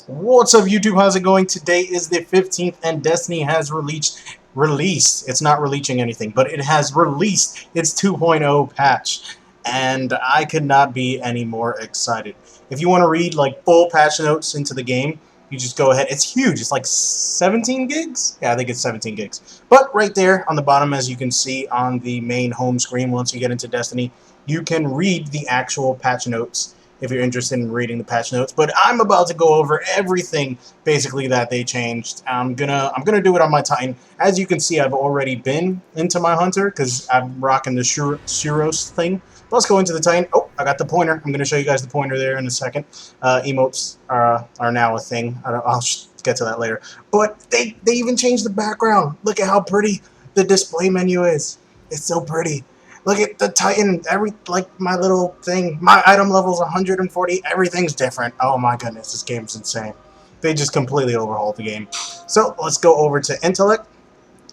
What's up, YouTube? How's it going? Today is the 15th, and Destiny has released. It's not releasing anything, but it has released its 2.0 patch, and I could not be any more excited. If you want to read like full patch notes into the game, you just go ahead. It's huge. It's like 17 gigs. Yeah, I think it's 17 gigs. But right there on the bottom, as you can see on the main home screen, once you get into Destiny, you can read the actual patch notes if you're interested in reading the patch notes. But I'm about to go over everything basically that they changed. I'm gonna do it on my Titan. As you can see, I've already been into my Hunter because I'm rocking the Shuros thing. Let's go into the Titan. Oh, I got the pointer. I'm gonna show you guys the pointer there in a second. Emotes are now a thing. I'll get to that later. But they even changed the background. Look at how pretty the display menu is. It's so pretty. Look at the Titan, like my little thing. My item level is 140. Everything's different. Oh my goodness, this game's insane. They just completely overhauled the game. So let's go over to intellect.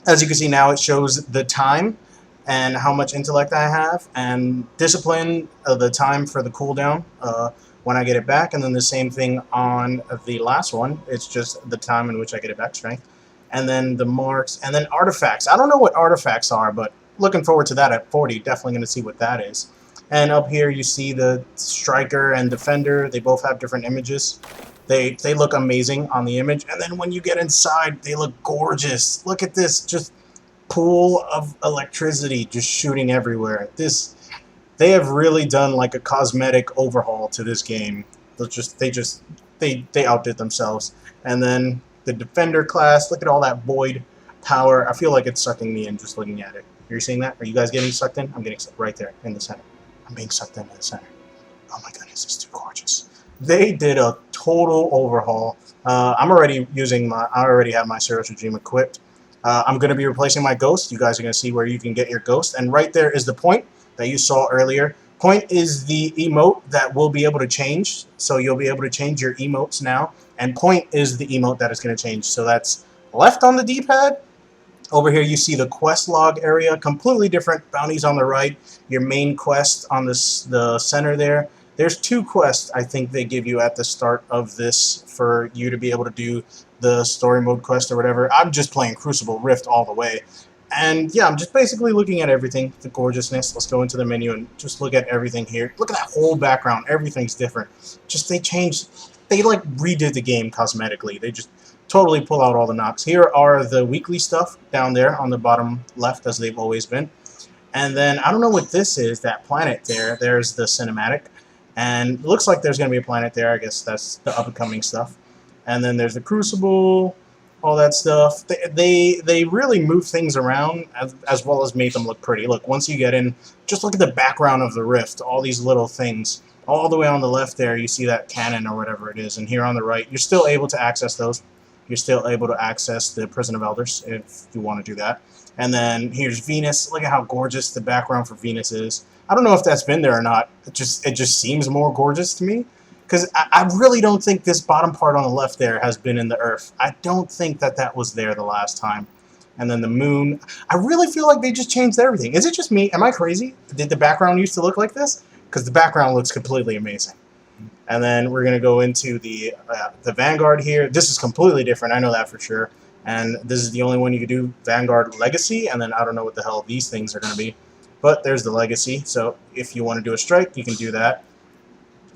As you can see now, it shows the time and how much intellect I have, and discipline, the time for the cooldown when I get it back, and then the same thing on the last one. It's just the time in which I get it back, strength, and then the marks, and then artifacts. I don't know what artifacts are, but looking forward to that at 40. Definitely going to see what that is. And up here you see the striker and defender. They both have different images. They look amazing on the image, and then when you get inside, they look gorgeous. Look at this, just pool of electricity just shooting everywhere. They have really done like a cosmetic overhaul to this game. They outdid themselves. And then the defender class, look at all that void power. I feel like it's sucking me in just looking at it. You're seeing that? Are you guys getting sucked in? I'm getting sucked right there in the center. I'm being sucked into the center. Oh my goodness, it's too gorgeous. They did a total overhaul. I already have my Service Regime equipped. I'm going to be replacing my Ghost. You guys are going to see where you can get your Ghost. And right there is the point that you saw earlier. Point is the emote that we'll be able to change. So you'll be able to change your emotes now. And point is the emote that is going to change. So that's left on the D-pad. Over here you see the quest log area, completely different. Bounties on the right, your main quest on the center there. There's two quests I think they give you at the start of this for you to be able to do the story mode quest or whatever. I'm just playing Crucible Rift all the way. And yeah, I'm just basically looking at everything, the gorgeousness. Let's go into the menu and just look at everything here. Look at that whole background. Everything's different. Just they like redid the game cosmetically. They just totally pull out all the knocks. Here are the weekly stuff down there on the bottom left, as they've always been. And then, I don't know what this is, that planet there. There's the cinematic. And it looks like there's going to be a planet there. I guess that's the up-and-coming stuff. And then there's the Crucible, all that stuff. They really move things around as well as make them look pretty. Look, once you get in, just look at the background of the Rift. All these little things. All the way on the left there, you see that cannon or whatever it is. And here on the right, you're still able to access those. You're still able to access the Prison of Elders if you want to do that. And then here's Venus. Look at how gorgeous the background for Venus is. I don't know if that's been there or not. It just seems more gorgeous to me. Because I really don't think this bottom part on the left there has been in the Earth. I don't think that was there the last time. And then the moon. I really feel like they just changed everything. Is it just me? Am I crazy? Did the background used to look like this? Because the background looks completely amazing. And then we're going to go into the Vanguard here. This is completely different, I know that for sure. And this is the only one you can do, Vanguard Legacy. And then I don't know what the hell these things are going to be. But there's the Legacy. So if you want to do a strike, you can do that.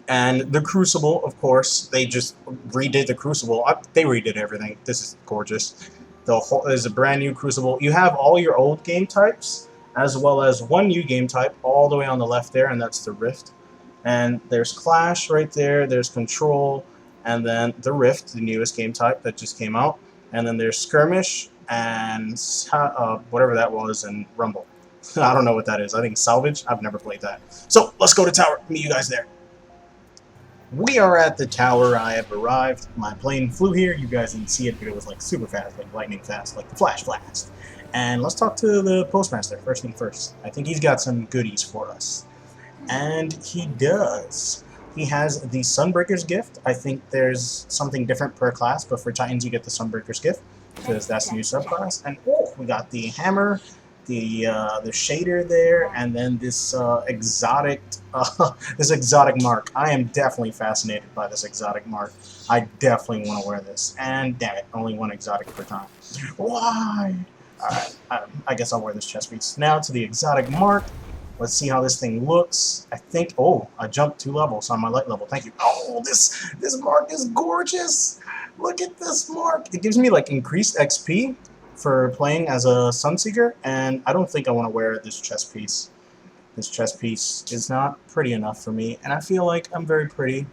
And the Crucible, of course, they just redid the Crucible. They redid everything. This is gorgeous. There's a brand new Crucible. You have all your old game types, as well as one new game type all the way on the left there, and that's the Rift. And there's Clash right there, there's Control, and then the Rift, the newest game type that just came out. And then there's Skirmish, and whatever that was, and Rumble. I don't know what that is. I think Salvage. I've never played that. So, let's go to Tower. Meet you guys there. We are at the tower. I have arrived. My plane flew here. You guys didn't see it, but it was like super fast, like lightning fast, like the Flash blast. And let's talk to the Postmaster, first thing first. I think he's got some goodies for us. And he does. He has the Sunbreaker's gift. I think there's something different per class, but for Titans you get the Sunbreaker's gift, because that's the new subclass. And oh, we got the hammer, the shader there, and then this exotic this exotic mark. I am definitely fascinated by this exotic mark. I definitely want to wear this. And damn it, only one exotic per time. Why? Alright, I guess I'll wear this chest piece. Now to the exotic mark. Let's see how this thing looks. I think, oh, I jumped 2 levels on my light level. Thank you. Oh, this mark is gorgeous. Look at this mark. It gives me like increased XP for playing as a Sunseeker, and I don't think I want to wear this chest piece. This chest piece is not pretty enough for me, and I feel like I'm very pretty.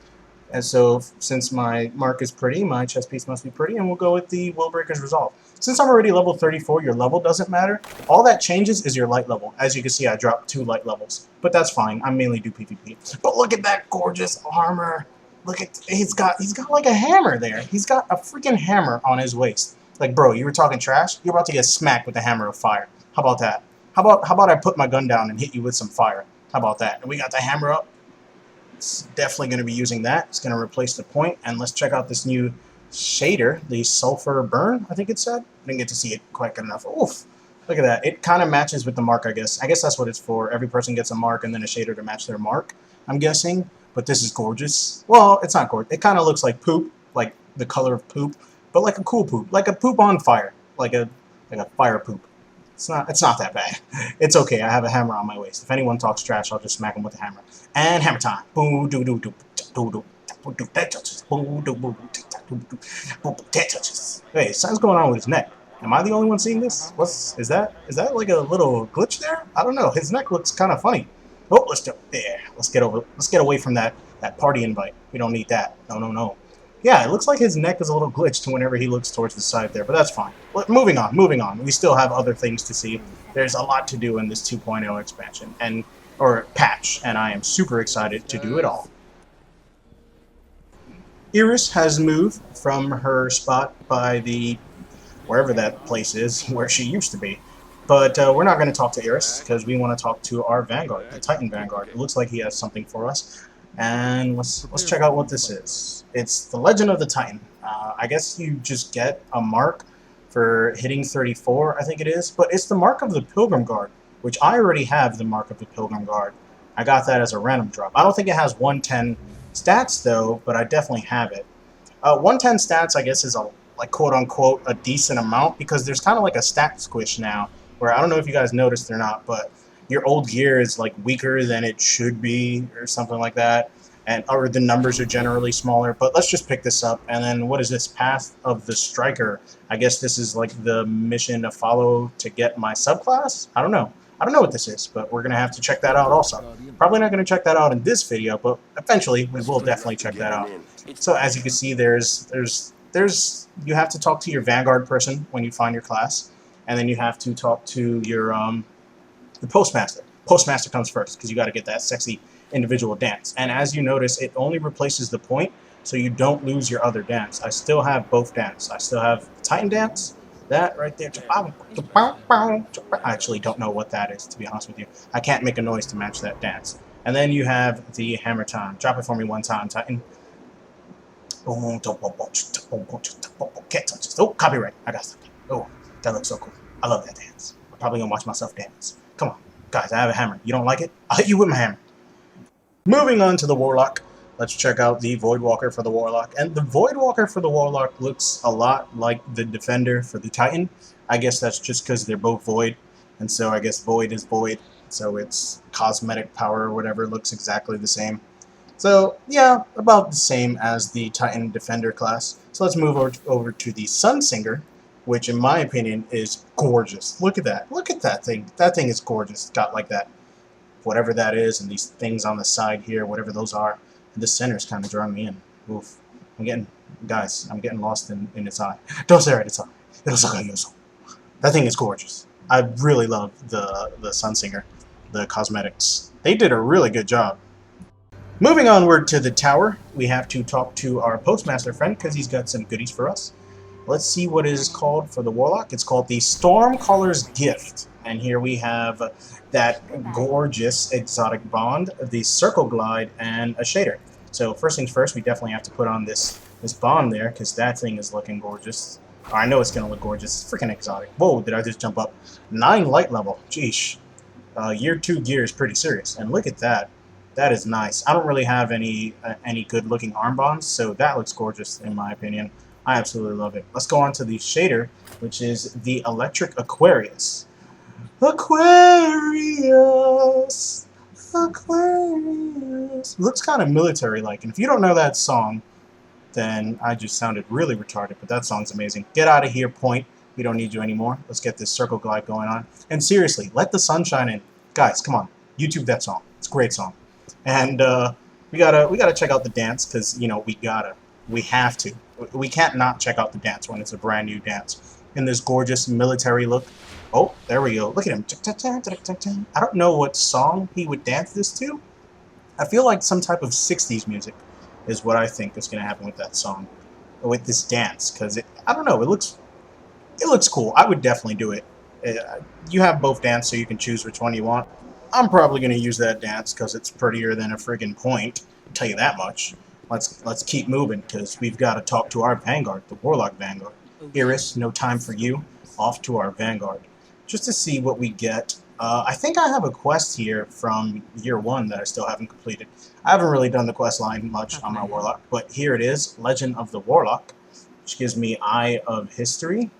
And so, since my mark is pretty, my chest piece must be pretty, and we'll go with the Will Breaker's Resolve. Since I'm already level 34, your level doesn't matter. All that changes is your light level. As you can see, I dropped 2 light levels, but that's fine. I mainly do PvP. But look at that gorgeous armor. Look at he's got like a hammer there. He's got a freaking hammer on his waist. Like, bro, you were talking trash. You're about to get smacked with the hammer of fire. How about that? How about I put my gun down and hit you with some fire? How about that? And we got the hammer up. It's definitely going to be using that. It's going to replace the point. And let's check out this new shader, the sulfur burn, I think it said. I didn't get to see it quite good enough. Oof. Look at that. It kind of matches with the mark, I guess. I guess that's what it's for. Every person gets a mark and then a shader to match their mark, I'm guessing. But this is gorgeous. Well, it's not gorgeous. It kind of looks like poop, like the color of poop, but like a cool poop, like a poop on fire, like a fire poop. It's not that bad. It's okay. I have a hammer on my waist. If anyone talks trash, I'll just smack them with a hammer. And hammer time. Boom, doo doo doo doo doo. That touches. Boom, doo doo doo. That touches. Hey, something's going on with his neck. Am I the only one seeing this? Is that like a little glitch there? I don't know. His neck looks kind of funny. Oh, let's do it. There. Let's get away from that party invite. We don't need that. No. Yeah, it looks like his neck is a little glitched whenever he looks towards the side there, but that's fine. But moving on. We still have other things to see. There's a lot to do in this 2.0 expansion or patch, and I am super excited to do it all. Iris has moved from her spot by the wherever that place is, where she used to be. But we're not going to talk to Iris, because we want to talk to our Vanguard, the Titan Vanguard. It looks like he has something for us. And let's check out what this is. It's the Legend of the Titan. I guess you just get a mark for hitting 34, I think it is. But it's the mark of the Pilgrim Guard, which I already have the mark of the Pilgrim Guard. I got that as a random drop. I don't think it has 110 stats, though, but I definitely have it. 110 stats, I guess, is like quote-unquote a decent amount, because there's kind of like a stat squish now, where I don't know if you guys noticed or not, but your old gear is like weaker than it should be or something like that, or the numbers are generally smaller. But let's just pick this up. And then what is this? Path of the Striker. I guess this is like the mission to follow to get my subclass. I don't know what this is, but we're gonna have to check that out also. Probably not gonna check that out in this video, but eventually we will definitely check that out. So as you can see, there's you have to talk to your Vanguard person when you find your class, and then you have to talk to your the Postmaster. Postmaster comes first, because you got to get that sexy individual dance. And as you notice, it only replaces the point, so you don't lose your other dance. I still have both dance. I still have the Titan dance, that right there. I actually don't know what that is, to be honest with you. I can't make a noise to match that dance. And then you have the hammer time. Drop it for me one time, Titan. Oh, can't touch this. Oh, copyright. I got something. Oh, that looks so cool. I love that dance. I'm probably going to watch myself dance. Come on. Guys, I have a hammer. You don't like it? I'll hit you with my hammer. Moving on to the Warlock. Let's check out the Voidwalker for the Warlock. And the Voidwalker for the Warlock looks a lot like the Defender for the Titan. I guess that's just because they're both Void. And so I guess Void is Void. So its cosmetic power or whatever looks exactly the same. So, yeah, about the same as the Titan Defender class. So let's move over to the Sunsinger, which in my opinion is gorgeous. Look at that. Look at that thing. That thing is gorgeous. It's got like that, whatever that is, and these things on the side here, whatever those are. And the center's kind of drawing me in. Oof. I'm getting lost in its eye. Don't stare at its eye. It'll suck out your soul. That thing is gorgeous. I really love the Sunsinger, the cosmetics. They did a really good job. Moving onward to the tower, we have to talk to our Postmaster friend, because he's got some goodies for us. Let's see what it is called for the Warlock. It's called the Stormcaller's Gift. And here we have that gorgeous exotic bond, the Circle Glide, and a shader. So first things first, we definitely have to put on this bond there, because that thing is looking gorgeous. I know it's gonna look gorgeous. It's freaking exotic. Whoa, did I just jump up? 9 light level. Jeesh. Year 2 gear is pretty serious. And look at that. That is nice. I don't really have any good looking arm bonds, so that looks gorgeous in my opinion. I absolutely love it. Let's go on to the shader, which is the Electric Aquarius. Aquarius! Aquarius! Looks kind of military-like, and if you don't know that song, then I just sounded really retarded, but that song's amazing. Get out of here, Point. We don't need you anymore. Let's get this circle glide going on. And seriously, let the sun shine in. Guys, come on. YouTube that song. It's a great song. And we gotta check out the dance, because, you know, we have to. We can't not check out the dance when it's a brand new dance. In this gorgeous military look. Oh, there we go. Look at him. I don't know what song he would dance this to. I feel like some type of 60s music is what I think is going to happen with that song, or with this dance, because I don't know, it looks cool. I would definitely do it. You have both dance, so you can choose which one you want. I'm probably going to use that dance because it's prettier than a friggin' point. I'll tell you that much. Let's keep moving, because we've got to talk to our Vanguard, the Warlock Vanguard. Iris, no time for you. Off to our Vanguard, just to see what we get. I think I have a quest here from year 1 that I still haven't completed. I haven't really done the quest line much on my Warlock, but here it is, Legend of the Warlock, which gives me Eye of History,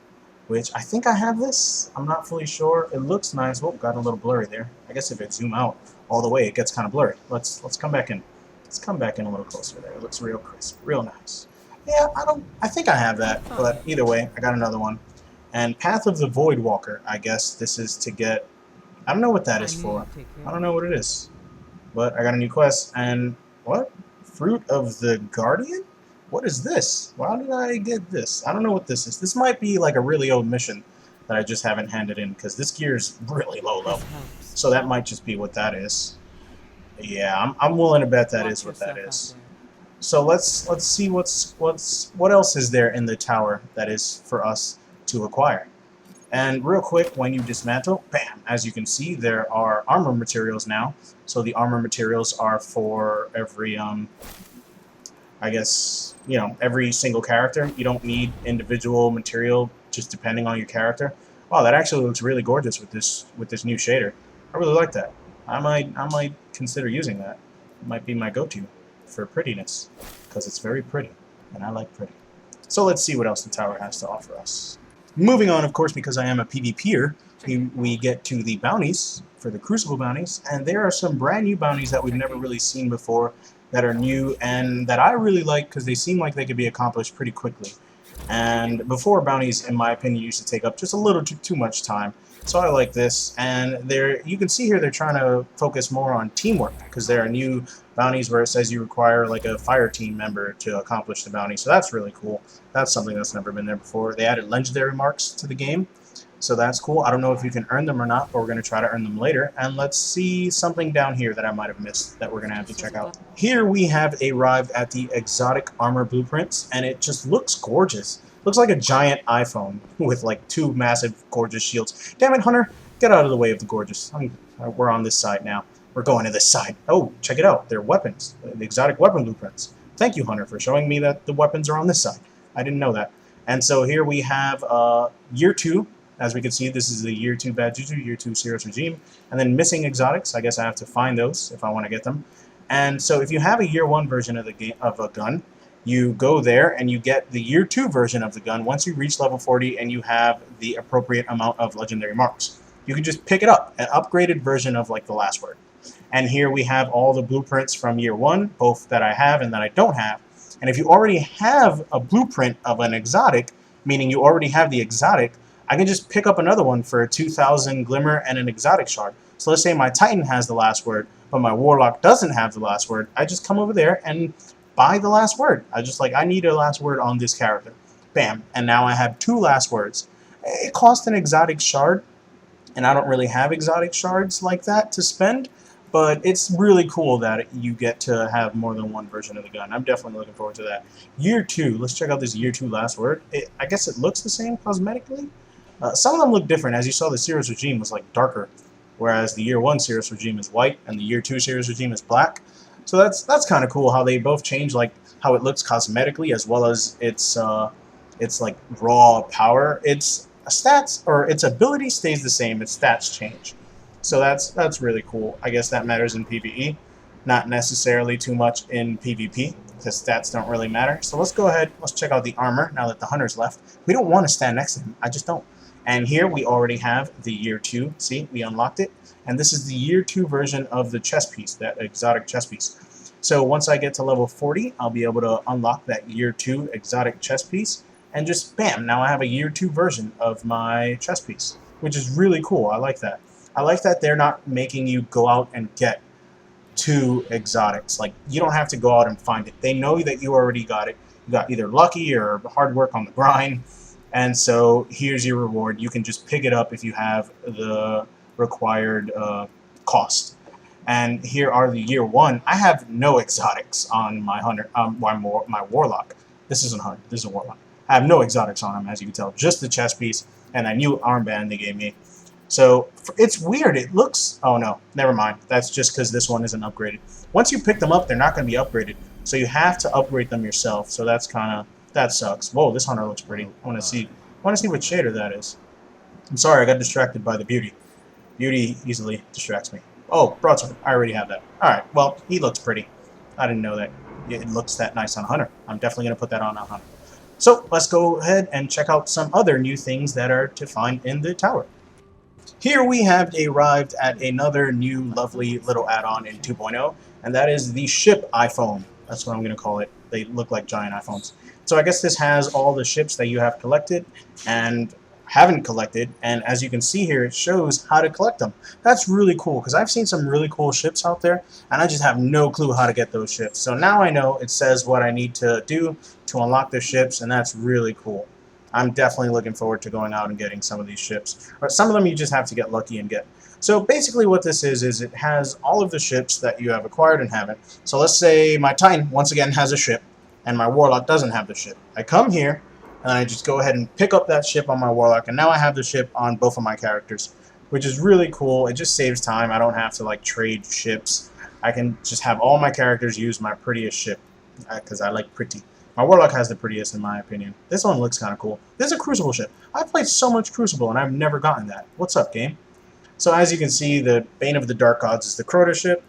which I think I have this. I'm not fully sure. It looks nice. Oh, got a little blurry there. I guess if it zoom out all the way, it gets kind of blurry. Let's come back in. Let's come back in a little closer there. It looks real crisp, real nice. Yeah, I think I have that, but either way, I got another one. And Path of the Void Walker, I guess this is to get... I don't know what that is for. I don't know what it is. But I got a new quest, and... What? Fruit of the Guardian? What is this? Why did I get this? I don't know what this is. This might be like a really old mission that I just haven't handed in, because this gear is really low level. So that might just be what that is. Yeah, I'm willing to bet that is what that is. So let's see what else is there in the tower that is for us to acquire. And real quick, when you dismantle, bam, as you can see, there are armor materials now. So the armor materials are for every, I guess, you know, every single character. You don't need individual material just depending on your character. Wow, that actually looks really gorgeous with this new shader. I really like that. I might consider using that. It might be my go-to for prettiness, because it's very pretty, and I like pretty. So let's see what else the tower has to offer us. Moving on, of course, because I am a PvPer, we get to the bounties, for the Crucible bounties, and there are some brand new bounties that we've never really seen before that are new and that I really like because they seem like they could be accomplished pretty quickly. And before, bounties, in my opinion, used to take up just a little too much time. So I like this, and you can see here they're trying to focus more on teamwork, because there are new bounties where it says you require like a fire team member to accomplish the bounty, so that's really cool. That's something that's never been there before. They added legendary marks to the game, so that's cool. I don't know if you can earn them or not, but we're going to try to earn them later. And let's see something down here that I might have missed that we're going to have to check out. Here we have arrived at the exotic armor blueprints, and it just looks gorgeous. Looks like a giant iPhone with like 2 massive gorgeous shields. Damn it, Hunter! Get out of the way of the gorgeous. We're on this side now. We're going to this side. Oh, check it out. They're weapons. The exotic weapon blueprints. Thank you, Hunter, for showing me that the weapons are on this side. I didn't know that. And so here we have Year 2. As we can see, this is the Year 2 Bad Juju, Year 2 Serious Regime. And then missing exotics. I guess I have to find those if I want to get them. And so if you have a Year 1 version of the game, of a gun, you go there and you get the Year 2 version of the gun once you reach level 40 and you have the appropriate amount of legendary marks. You can just pick it up, an upgraded version of like the last word. And here we have all the blueprints from Year 1, both that I have and that I don't have. And if you already have a blueprint of an exotic, meaning you already have the exotic, I can just pick up another one for a 2,000 Glimmer and an exotic shard. So let's say my Titan has the last word, but my Warlock doesn't have the last word. I just come over there and buy the last word. I need a last word on this character. Bam. And now I have 2 last words. It costs an exotic shard, and I don't really have exotic shards like that to spend, but it's really cool that you get to have more than one version of the gun. I'm definitely looking forward to that. Year 2. Let's check out this Year 2 last word. I guess it looks the same cosmetically. Some of them look different. As you saw, the Serious Regime was like darker, whereas the Year 1 Serious Regime is white, and the Year 2 Serious Regime is black. So that's kind of cool how they both change, like how it looks cosmetically as well as its its like raw power. Its stats or its ability stays the same. Its stats change. So that's really cool. I guess that matters in PvE, not necessarily too much in PvP because stats don't really matter. So let's go ahead. Let's check out the armor now that the hunter's left. We don't want to stand next to him. I just don't. And here we already have the year 2. See, we unlocked it. And this is the year 2 version of the chest piece, that exotic chest piece. So once I get to level 40, I'll be able to unlock that year 2 exotic chest piece. And just bam, now I have a year 2 version of my chest piece, which is really cool. I like that. I like that they're not making you go out and get 2 exotics. Like, you don't have to go out and find it. They know that you already got it. You got either lucky or hard work on the grind. And so here's your reward. You can just pick it up if you have the required cost. And here are the year 1. I have no exotics on my hunter, my warlock. This isn't a hunter. This is a warlock. I have no exotics on him, as you can tell. Just the chest piece and that new armband they gave me. So it's weird. It looks... Oh, no. Never mind. That's just because this one isn't upgraded. Once you pick them up, they're not going to be upgraded. So you have to upgrade them yourself. So that's kind of... That sucks. Whoa, this hunter looks pretty. I want to see what shader that is. I'm sorry, I got distracted by the beauty. Beauty easily distracts me. Oh, broadsword. I already have that. Alright, well, he looks pretty. I didn't know that it looks that nice on a hunter. I'm definitely going to put that on a hunter. So let's go ahead and check out some other new things that are to find in the tower. Here we have arrived at another new lovely little add-on in 2.0, and that is the ship iPhone. That's what I'm going to call it. They look like giant iPhones. So I guess this has all the ships that you have collected and haven't collected, and as you can see here, it shows how to collect them. That's really cool, because I've seen some really cool ships out there, and I just have no clue how to get those ships. So now I know it says what I need to do to unlock the ships, and that's really cool. I'm definitely looking forward to going out and getting some of these ships. But some of them you just have to get lucky and get. So basically what this is it has all of the ships that you have acquired and haven't. So let's say my Titan, once again, has a ship, and my Warlock doesn't have the ship. I come here, and I just go ahead and pick up that ship on my Warlock, and now I have the ship on both of my characters, which is really cool. It just saves time. I don't have to, like, trade ships. I can just have all my characters use my prettiest ship, because I like pretty. My Warlock has the prettiest, in my opinion. This one looks kind of cool. This is a Crucible ship. I've played so much Crucible, and I've never gotten that. What's up, game? So as you can see, the Bane of the Dark Gods is the Crota ship,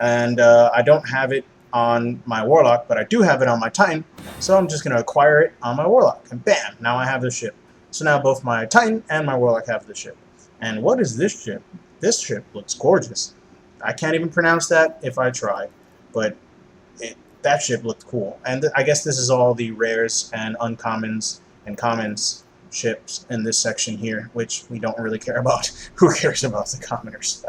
and I don't have it on my Warlock, but I do have it on my Titan, so I'm just going to acquire it on my Warlock, and bam, now I have the ship. So now both my Titan and my Warlock have the ship. And what is this ship? This ship looks gorgeous. I can't even pronounce that if I try, but that ship looked cool. And I guess this is all the rares and uncommons and commons ships in this section here, which we don't really care about. Who cares about the commoners?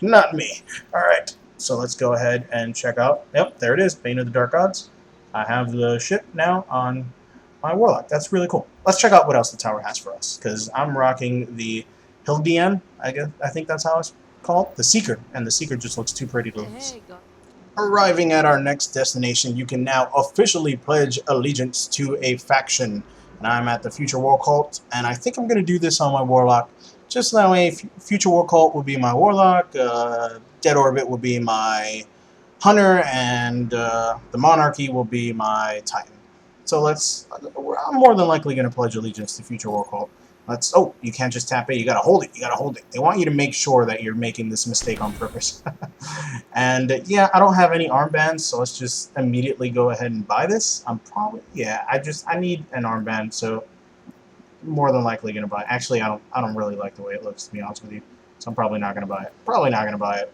Not me. Alright, so let's go ahead and check out. Yep, there it is, Bane of the Dark Gods. I have the ship now on my Warlock. That's really cool. Let's check out what else the tower has for us, because I'm rocking the Hildian, I think that's how it's called, the Seeker, and the Seeker just looks too pretty to lose. Arriving at our next destination, you can now officially pledge allegiance to a faction. And I'm at the Future War Cult, and I think I'm going to do this on my Warlock. Just that way, Future War Cult will be my Warlock, Dead Orbit will be my Hunter, and the Monarchy will be my Titan. So I'm more than likely going to pledge allegiance to Future War Cult. Oh, you can't just tap A, you gotta hold it, They want you to make sure that you're making this mistake on purpose. And yeah, I don't have any armbands, so let's just immediately go ahead and buy this. I need an armband, so more than likely gonna buy it. Actually, I don't really like the way it looks, to be honest with you. So I'm probably not gonna buy it. I'm not gonna buy it.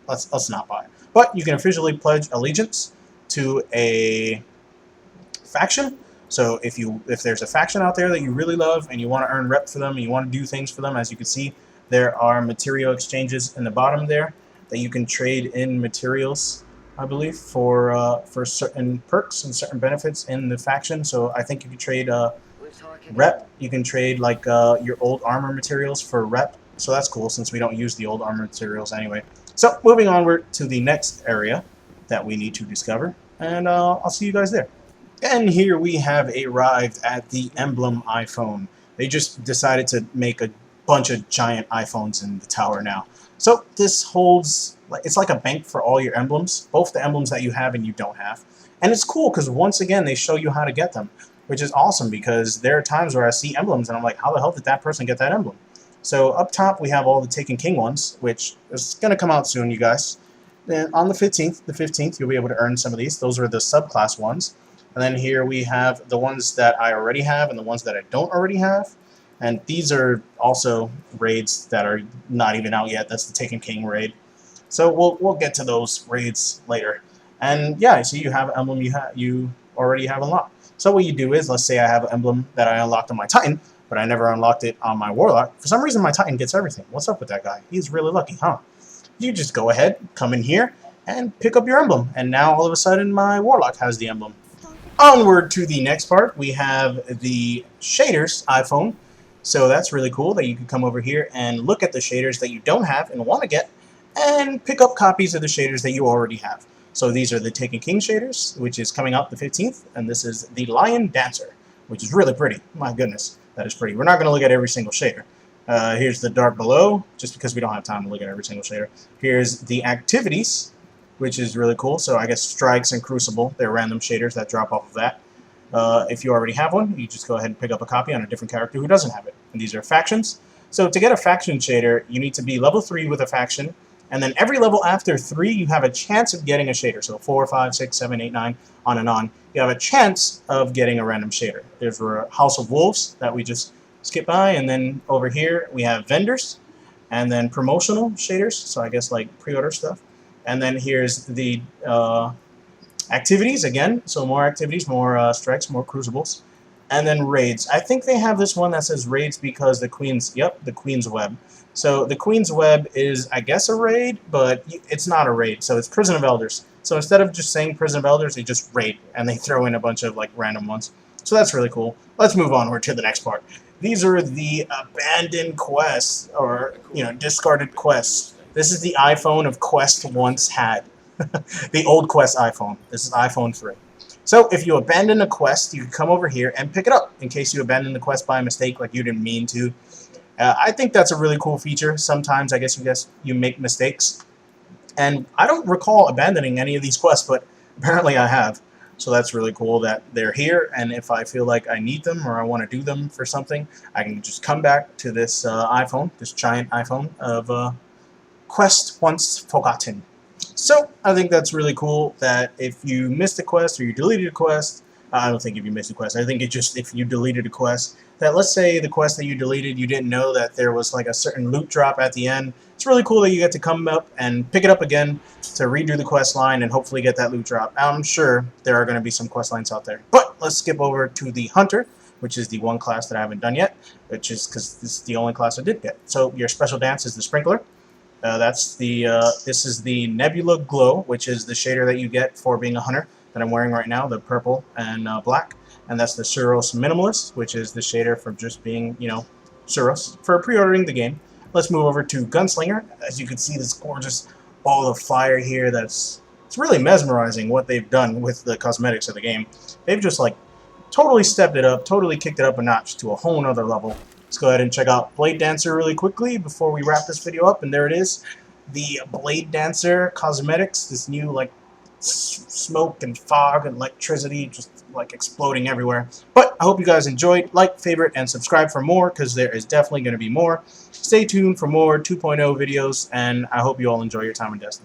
Let's not buy it. But you can officially pledge allegiance to a faction. So if there's a faction out there that you really love and you want to earn rep for them and you want to do things for them, as you can see, there are material exchanges in the bottom there that you can trade in materials, I believe, for certain perks and certain benefits in the faction. So I think you can trade rep. You can trade like your old armor materials for rep. So that's cool since we don't use the old armor materials anyway. So moving onward to the next area that we need to discover, and I'll see you guys there. And here we have arrived at the Emblem iPhone. They just decided to make a bunch of giant iPhones in the tower now. So this holds, it's like a bank for all your emblems, both the emblems that you have and you don't have. And it's cool because once again, they show you how to get them. which is awesome because there are times where I see emblems and I'm like, how the hell did that person get that emblem? So up top we have all the Taken King ones, which is going to come out soon, you guys. Then on the 15th, you'll be able to earn some of these. Those are the subclass ones. And then here we have the ones that I already have and the ones that I don't already have. And these are also raids that are not even out yet. That's the Taken King raid. So we'll get to those raids later. And yeah, so you have an emblem you already have unlocked. So what you do is, let's say I have an emblem that I unlocked on my Titan, but I never unlocked it on my Warlock. For some reason, my Titan gets everything. What's up with that guy? He's really lucky, huh? You just go ahead, come in here, and pick up your emblem. And now all of a sudden, my Warlock has the emblem. Onward to the next part, we have the shaders iPhone. So that's really cool that you can come over here and look at the shaders that you don't have and want to get, and pick up copies of the shaders that you already have. So these are the Taken King shaders, which is coming out the 15th, and this is the Lion Dancer, which is really pretty. My goodness, that is pretty. We're not going to look at every single shader. Here's the Dark Below, just because we don't have time to look at every single shader. Here's the Activities, which is really cool. So I guess Strikes and Crucible, they're random shaders that drop off of that. If you already have one, you just go ahead and pick up a copy on a different character who doesn't have it. And these are factions. So to get a faction shader, you need to be level 3 with a faction, and then every level after 3, you have a chance of getting a shader. So 4, 5, 6, 7, 8, 9, on and on. You have a chance of getting a random shader. There's a House of Wolves that we just skip by, and then over here we have vendors, and then promotional shaders, so I guess like pre-order stuff. And then here's the activities again, so more activities, more strikes, more crucibles. And then raids. I think they have this one that says raids because the Queen's, yep, the Queen's Web. So the Queen's Web is, I guess, a raid, but it's not a raid. So it's Prison of Elders. So instead of just saying Prison of Elders, they just raid, and they throw in a bunch of like random ones. So that's really cool. Let's move onward to the next part. These are the abandoned quests, or discarded quests. This is the iPhone of Quest once had. The old Quest iPhone. This is iPhone 3. So if you abandon a quest, you can come over here and pick it up in case you abandon the quest by mistake, like you didn't mean to. I think that's a really cool feature. Sometimes I guess you make mistakes. And I don't recall abandoning any of these quests, but apparently I have. So that's really cool that they're here, and if I feel like I need them or I want to do them for something, I can just come back to this iPhone, this giant iPhone of Quest Once Forgotten. So I think that's really cool that if you missed a quest or you deleted a quest, I don't think if you missed a quest, I think it just if you deleted a quest, that let's say the quest that you deleted, you didn't know that there was like a certain loot drop at the end. It's really cool that you get to come up and pick it up again to redo the quest line and hopefully get that loot drop. I'm sure there are going to be some quest lines out there. But let's skip over to the Hunter, which is the one class that I haven't done yet, which is because this is the only class I did get. So your special dance is the Sprinkler. This is the Nebula Glow, which is the shader that you get for being a hunter that I'm wearing right now, the purple and black. And that's the Suros Minimalist, which is the shader for just being, Suros, for pre-ordering the game. Let's move over to Gunslinger. As you can see, this gorgeous ball of fire here it's really mesmerizing what they've done with the cosmetics of the game. They've just, totally stepped it up, totally kicked it up a notch to a whole nother level. Let's go ahead and check out Blade Dancer really quickly before we wrap this video up. And there it is, the Blade Dancer cosmetics, this new, smoke and fog and electricity just exploding everywhere. But I hope you guys enjoyed. Like, favorite, and subscribe for more, because there is definitely going to be more. Stay tuned for more 2.0 videos, and I hope you all enjoy your time in Destiny.